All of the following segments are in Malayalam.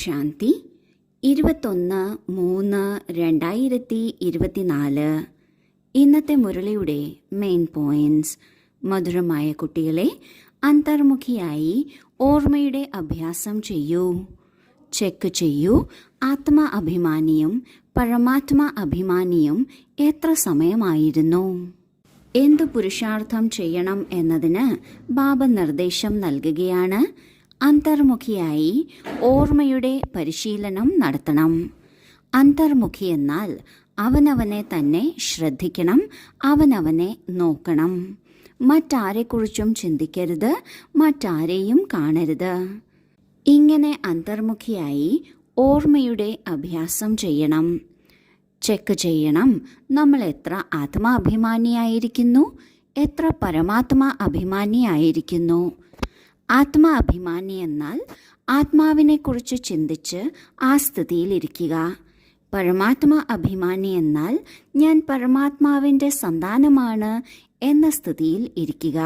ശാന്തി. 21/3/2024. ഇന്നത്തെ മുരളിയുടെ മെയിൻ പോയിന്റ്സ്. മധുരമായ കുട്ടികളെ, അന്തർമുഖിയായി ഓർമ്മയുടെ അഭ്യാസം ചെയ്യൂ. ചെക്ക് ചെയ്യൂ, ആത്മാ അഭിമാനിയും പരമാത്മാ അഭിമാനിയും എത്ര സമയമായിരുന്നു. എന്തു പുരുഷാർത്ഥം ചെയ്യണം എന്നതിന് ബാബ നിർദ്ദേശം നൽകുകയാണ്. അന്തർമുഖിയായി ഓർമ്മയുടെ പരിശീലനം നടത്തണം. അന്തർമുഖി എന്നാൽ അവനവനെ തന്നെ ശ്രദ്ധിക്കണം, അവനവനെ നോക്കണം. മറ്റാരെക്കുറിച്ചും ചിന്തിക്കരുത്, മറ്റാരെയും കാണരുത്. ഇങ്ങനെ അന്തർമുഖിയായി ഓർമ്മയുടെ അഭ്യാസം ചെയ്യണം. ചെക്ക് ചെയ്യണം, നമ്മൾ എത്ര ആത്മാഭിമാനിയായിരിക്കുന്നു, എത്ര പരമാത്മാ അഭിമാനിയായിരിക്കുന്നു. ആത്മാ അഭിമാനി എന്നാൽ ആത്മാവിനെക്കുറിച്ച് ചിന്തിച്ച് ആ സ്ഥിതിയിലിരിക്കുക. പരമാത്മാ അഭിമാനി എന്നാൽ ഞാൻ പരമാത്മാവിൻ്റെ സന്താനമാണ് എന്ന സ്ഥിതിയിൽ ഇരിക്കുക.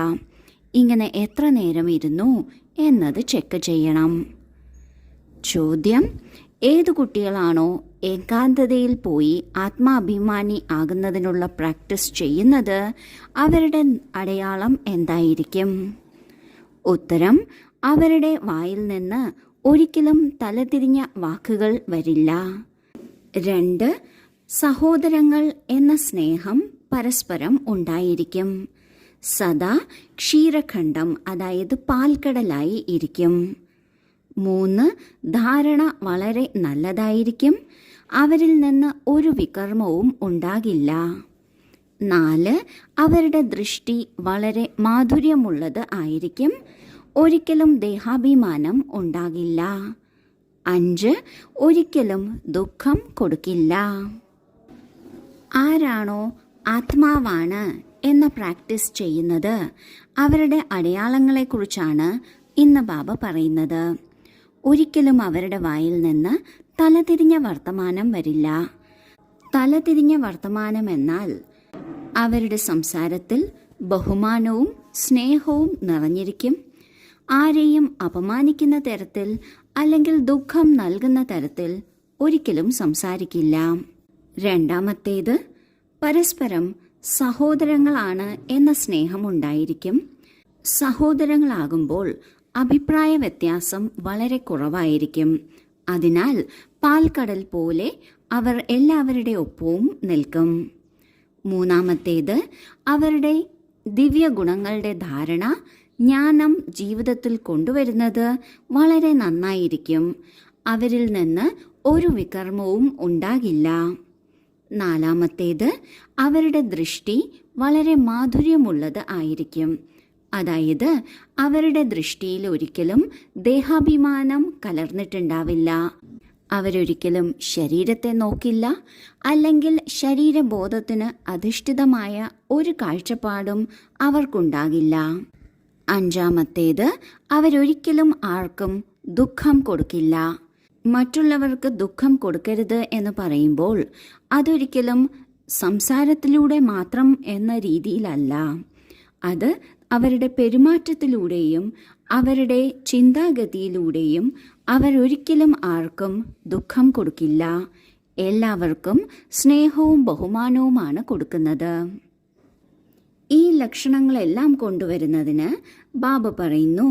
ഇങ്ങനെ എത്ര നേരം ഇരുന്നു എന്നത് ചെക്ക് ചെയ്യണം. ചോദ്യം: ഏതു കുട്ടികളാണോ ഏകാന്തതയിൽ പോയി ആത്മാഭിമാനി ആകുന്നതിനുള്ള പ്രാക്ടീസ് ചെയ്യുന്നത്, അവരുടെ അടയാളം എന്തായിരിക്കും? ഉത്തരം: അവരുടെ വായിൽ നിന്ന് ഒരിക്കലും തലതിരിഞ്ഞ വാക്കുകൾ വരില്ല. 2. സഹോദരങ്ങൾ എന്ന സ്നേഹം പരസ്പരം ഉണ്ടായിരിക്കും. സദാ ക്ഷീരഖണ്ഡം, അതായത് പാൽക്കടലായി ഇരിക്കും. 3. ധാരണ വളരെ നല്ലതായിരിക്കും. അവരിൽ നിന്ന് ഒരു വികർമ്മവും ഉണ്ടാകില്ല. 4. അവരുടെ ദൃഷ്ടി വളരെ മാധുര്യമുള്ളത് ആയിരിക്കും. ഒരിക്കലും ദേഹാഭിമാനം ഉണ്ടാകില്ല. 5. ഒരിക്കലും ദുഃഖം കൊടുക്കില്ല. ആരാണോ ആത്മാവാണ് എന്ന പ്രാക്ടീസ് ചെയ്യുന്നത്, അവരുടെ അടയാളങ്ങളെക്കുറിച്ചാണ് ഇന്ന് ബാബ പറയുന്നത്. ഒരിക്കലും അവരുടെ വായിൽ നിന്ന് തലതിരിഞ്ഞ വർത്തമാനം വരില്ല. തലതിരിഞ്ഞ വർത്തമാനം എന്നാൽ അവരുടെ സംസാരത്തിൽ ബഹുമാനവും സ്നേഹവും നിറഞ്ഞിരിക്കും. ആരെയും അപമാനിക്കുന്ന തരത്തിൽ അല്ലെങ്കിൽ ദുഃഖം നൽകുന്ന തരത്തിൽ ഒരിക്കലും സംസാരിക്കില്ല. 2. പരസ്പരം സഹോദരങ്ങളാണ് എന്ന സ്നേഹമുണ്ടായിരിക്കും. സഹോദരങ്ങളാകുമ്പോൾ അഭിപ്രായ വ്യത്യാസം വളരെ കുറവായിരിക്കും. അതിനാൽ പാൽക്കടൽ പോലെ അവർ എല്ലാവരുടെ ഒപ്പവും നിൽക്കും. 3. അവരുടെ ദിവ്യ ഗുണങ്ങളുടെ ധാരണ, ജ്ഞാനം ജീവിതത്തിൽ കൊണ്ടുവരുന്നത് വളരെ നന്നായിരിക്കും. അവരിൽ നിന്ന് ഒരു വികർമ്മവും ഉണ്ടാകില്ല. 4. അവരുടെ ദൃഷ്ടി വളരെ മാധുര്യമുള്ളത് ആയിരിക്കും. അതായത് അവരുടെ ദൃഷ്ടിയിൽ ഒരിക്കലും ദേഹാഭിമാനം കലർന്നിട്ടുണ്ടാവില്ല. അവരൊരിക്കലും ശരീരത്തെ നോക്കില്ല, അല്ലെങ്കിൽ ശരീരബോധത്തിന് അധിഷ്ഠിതമായ ഒരു കാഴ്ചപ്പാടും അവർക്കുണ്ടാകില്ല. 5. അവരൊരിക്കലും ആർക്കും ദുഃഖം കൊടുക്കില്ല. മറ്റുള്ളവർക്ക് ദുഃഖം കൊടുക്കരുത് എന്ന് പറയുമ്പോൾ അതൊരിക്കലും സംസാരത്തിലൂടെ മാത്രം എന്ന രീതിയിലല്ല. അത് അവരുടെ പെരുമാറ്റത്തിലൂടെയും അവരുടെ ചിന്താഗതിയിലൂടെയും അവരൊരിക്കലും ആർക്കും ദുഃഖം കൊടുക്കില്ല. എല്ലാവർക്കും സ്നേഹവും ബഹുമാനവുമാണ് കൊടുക്കുന്നത്. ഈ ലക്ഷണങ്ങളെല്ലാം കൊണ്ടുവരുന്നതിന് ബാബ പറയുന്നു,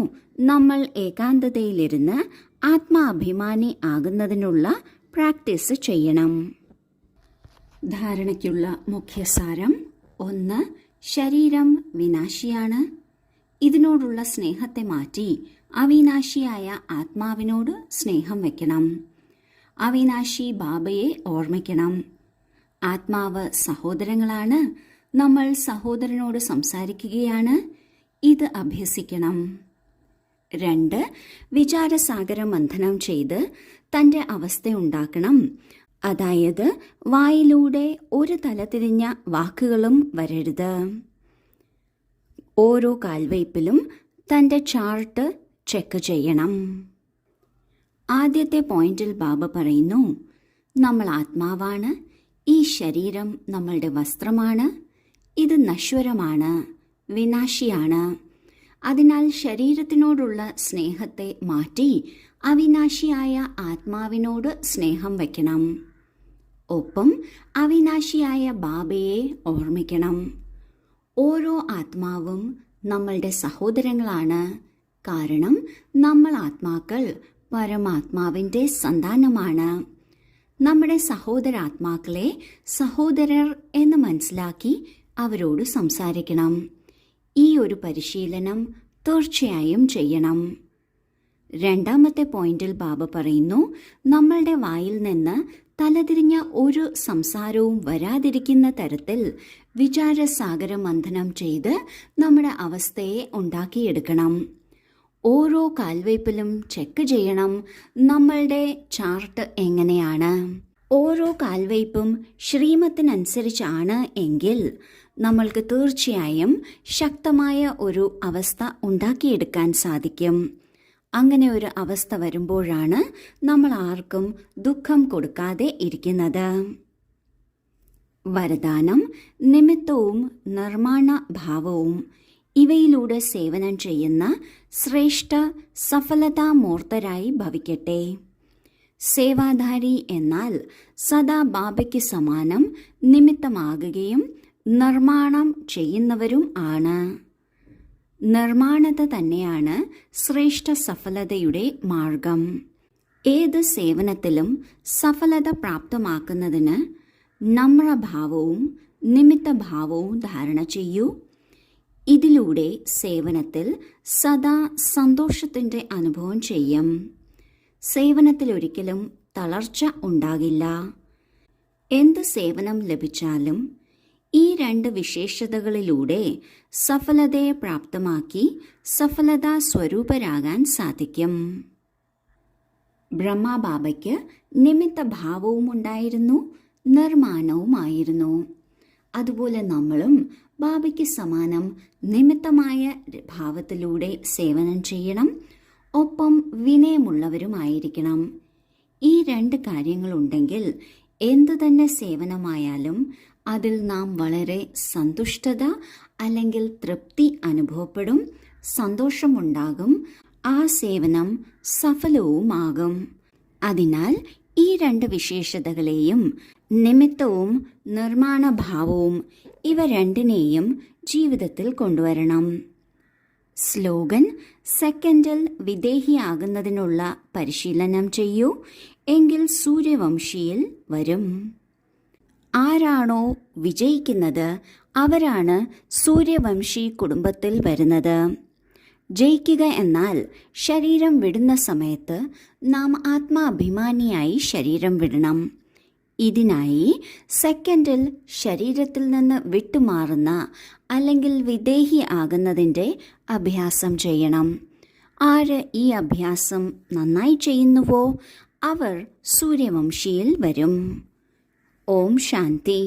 നമ്മൾ ഏകാന്തതയിലിരുന്ന് ആത്മാഭിമാനി ആകുന്നതിനുള്ള പ്രാക്ടീസ് ചെയ്യണം. ധാരണയ്ക്കുള്ള മുഖ്യസാരം: 1. ശരീരം വിനാശിയാണ്. ഇതിനോടുള്ള സ്നേഹത്തെ മാറ്റി അവിനാശിയായ ആത്മാവിനോട് സ്നേഹം വയ്ക്കണം. അവിനാശി ബാബയെ ഓർമ്മിക്കണം. ആത്മാവ് സഹോദരങ്ങളാണ്. നമ്മൾ സഹോദരനോട് സംസാരിക്കുകയാണ്. ഇത് അഭ്യസിക്കണം. 2. വിചാരസാഗര മന്ഥനം ചെയ്ത് തൻ്റെ അവസ്ഥയുണ്ടാക്കണം. അതായത് വായിലൂടെ ഒരു തലതിരിഞ്ഞ വാക്കുകളും വരരുത്. ഓരോ കാൽവയ്പിലും തൻ്റെ ചാർട്ട് ചെക്ക് ചെയ്യണം. ആദ്യത്തെ പോയിന്റിൽ ബാബ പറയുന്നു, നമ്മൾ ആത്മാവാണ്. ഈ ശരീരം നമ്മളുടെ വസ്ത്രമാണ്. ഇത് നശ്വരമാണ്, വിനാശിയാണ്. അതിനാൽ ശരീരത്തിനോടുള്ള സ്നേഹത്തെ മാറ്റി അവിനാശിയായ ആത്മാവിനോട് സ്നേഹം വയ്ക്കണം. ഒപ്പം അവിനാശിയായ ബാബയെ ഓർമ്മിക്കണം. ഓരോ ആത്മാവും നമ്മളുടെ സഹോദരങ്ങളാണ്. കാരണം നമ്മൾ ആത്മാക്കൾ പരമാത്മാവിൻ്റെ സന്താനമാണ്. നമ്മുടെ സഹോദരാത്മാക്കളെ സഹോദരർ എന്ന് മനസ്സിലാക്കി അവരോട് സംസാരിക്കണം. ഈ ഒരു പരിശീലനം തീർച്ചയായും ചെയ്യണം. രണ്ടാമത്തെ പോയിന്റിൽ ബാബ പറയുന്നു, നമ്മളുടെ വായിൽ നിന്ന് തലതിരിഞ്ഞ ഒരു സംസാരവും വരാതിരിക്കുന്ന തരത്തിൽ വിചാരസാഗര മന്ഥനം ചെയ്ത് നമ്മുടെ അവസ്ഥയെ ഉണ്ടാക്കിയെടുക്കണം. ഓരോ കാൽവയ്പിലും ചെക്ക് ചെയ്യണം നമ്മളുടെ ചാർട്ട് എങ്ങനെയാണ്. ഓരോ കാൽവയ്പും ശ്രീമത്തിനനുസരിച്ചാണ് എങ്കിൽ നമ്മൾക്ക് തീർച്ചയായും ശക്തമായ ഒരു അവസ്ഥ ഉണ്ടാക്കിയെടുക്കാൻ സാധിക്കും. അങ്ങനെ ഒരു അവസ്ഥ വരുമ്പോഴാണ് നമ്മൾ ആർക്കും ദുഃഖം കൊടുക്കാതെ ഇരിക്കുന്നത്. വരദാനം നിമിത്തവും നിർമ്മാണ ഭാവവും ഇവയിലൂടെ സേവനം ചെയ്യുന്ന ശ്രേഷ്ഠ സഫലതാമൂർത്തരായി ഭവിക്കട്ടെ. സേവാധാരി എന്നാൽ സദാ ബാബയ്ക്ക് സമാനം നിമിത്തമാകുകയും നിർമ്മാണം ചെയ്യുന്നവരും ആണ്. നിർമ്മാണത തന്നെയാണ് ശ്രേഷ്ഠ സഫലതയുടെ മാർഗം. ഏത് സേവനത്തിലും സഫലത പ്രാപ്തമാക്കുന്നതിന് നമ്രഭാവവും നിമിത്തഭാവവും ധാരണ ചെയ്യൂ. ഇതിലൂടെ സേവനത്തിൽ സദാ സന്തോഷത്തിൻ്റെ അനുഭവം ചെയ്യും. സേവനത്തിൽ ഒരിക്കലും തളർച്ച ഉണ്ടാകില്ല. എന്ത് സേവനം ലഭിച്ചാലും ഈ രണ്ട് വിശേഷതകളിലൂടെ സഫലതയെ പ്രാപ്തമാക്കി സഫലതാ സ്വരൂപരാകാൻ സാധിക്കും. ബ്രഹ്മബാബയ്ക്ക് നിമിത്തഭാവവും ഉണ്ടായിരുന്നു, നിർമ്മാണവുമായിരുന്നു. അതുപോലെ നമ്മളും ബാബയ്ക്ക് സമാനം നിമിത്തമായ ഭാവത്തിലൂടെ സേവനം ചെയ്യണം. ഒപ്പം വിനയമുള്ളവരുമായിരിക്കണം. ഈ രണ്ട് കാര്യങ്ങളുണ്ടെങ്കിൽ എന്തു തന്നെ സേവനമായാലും അതിൽ നാം വളരെ സന്തുഷ്ടത അല്ലെങ്കിൽ തൃപ്തി അനുഭവപ്പെടും, സന്തോഷമുണ്ടാകും, ആ സേവനം സഫലവുമാകും. അതിനാൽ ഈ രണ്ട് വിശേഷതകളെയും, നിമിത്തവും നിർമ്മാണഭാവവും, ഇവ രണ്ടിനെയും ജീവിതത്തിൽ കൊണ്ടുവരണം. സ്ലോഗൻ: സെക്കൻഡിൽ വിദേഹിയാകുന്നതിനുള്ള പരിശീലനം ചെയ്യൂ, എങ്കിൽ സൂര്യവംശിയിൽ വരും. ആരാണോ വിജയിക്കുന്നത് അവരാണ് സൂര്യവംശി കുടുംബത്തിൽ വരുന്നത്. ജയിക്കുക എന്നാൽ ശരീരം വിടുന്ന സമയത്ത് നാം ആത്മാഭിമാനിയായി ശരീരം വിടണം. ഇതിനായി സെക്കൻഡിൽ ശരീരത്തിൽ നിന്ന് വിട്ടുമാറുന്ന അല്ലെങ്കിൽ വിദേഹി ആകുന്നതിൻ്റെ അഭ്യാസം ചെയ്യണം. ആര് ഈ അഭ്യാസം നന്നായി ചെയ്യുന്നുവോ അവർ സൂര്യവംശിയിൽ വരും. ഓം ശാന്തി.